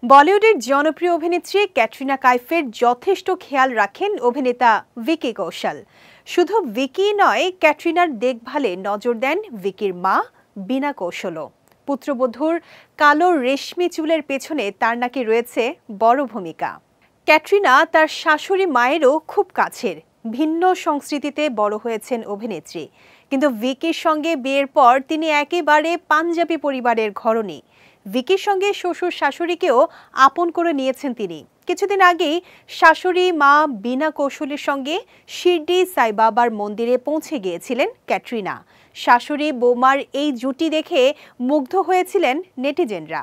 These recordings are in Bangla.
বলিউডের জনপ্রিয় অভিনেত্রী ক্যাটরিনা কাইফের যথেষ্ট খেয়াল রাখেন অভিনেতা ভিকি কৌশল। শুধু ভিকি নয়, ক্যাটরিনার দেখভালে নজর দেন ভিকির মা বীণা কৌশলও। পুত্রবধূর কালো রেশমি চুলের পেছনে তার নাকি রয়েছে বড় ভূমিকা। ক্যাটরিনা তার শাশুড়ি মায়েরও খুব কাছের। ভিন্ন সংস্কৃতিতে বড় হয়েছেন অভিনেত্রী, কিন্তু ভিকির সঙ্গে বিয়ের পর তিনি একেবারে পাঞ্জাবি পরিবারের ঘরণী। ভিকির সঙ্গে শ্বশুর শাশুড়িকেও আপন করে নিয়েছেন তিনি। কিছুদিন আগেই শাশুড়ি মা বীণা কৌশলের সঙ্গে শিরডি সাইবাবার মন্দিরে পৌঁছে গিয়েছিলেন ক্যাটরিনা। শাশুড়ি বৌমার এই জুটি দেখে মুগ্ধ হয়েছিলেন নেটিজেনরা।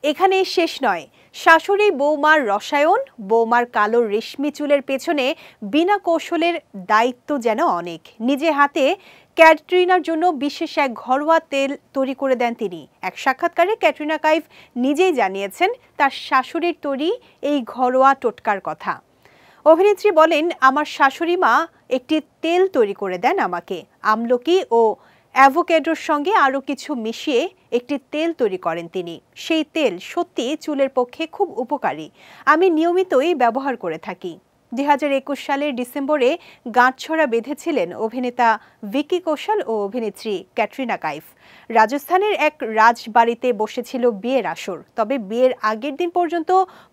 এখানেই শেষ নয়, শাশুড়ি বৌমার রসায়ন, বৌমার কালো রেশমি চুলের পেছনে বীণা কৌশলের দায়িত্ব যেন অনেক। নিজে হাতে ক্যাটরিনার জন্য বিশেষ এক ঘরোয়া তেল তৈরি করে দেন তিনি। এক সাক্ষাৎকারে ক্যাটরিনা কাইফ নিজেই জানিয়েছেন তার শাশুড়ির তৈরি এই ঘরোয়া টোটকার কথা। অভিনেত্রী বলেন, আমার শাশুড়ি মা একটি তেল তৈরি করে দেন আমাকে। আমলকি ও অ্যাভোক্যাডোর সঙ্গে আরও কিছু মিশিয়ে একটি তেল তৈরি করেন তিনি। সেই তেল সত্যি চুলের পক্ষে খুব উপকারী। আমি নিয়মিতই ব্যবহার করে থাকি। 2021 সালের ডিসেম্বরে গাঁটছড়া বেঁধেছিলেন অভিনেতা ভিকি কৌশল ও অভিনেত্রী ক্যাটরিনা কাইফ। রাজস্থানের এক রাজবাড়িতে বসেছিল বিয়ের আসর। তবে বিয়ের আগের দিন পর্যন্ত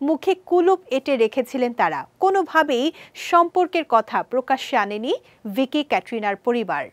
মুখে কুলুপ এঁটে রেখেছিলেন তারা। কোনোভাবেই সম্পর্কের কথা প্রকাশ্যে আনেনি ভিকি ক্যাটরিনার পরিবার।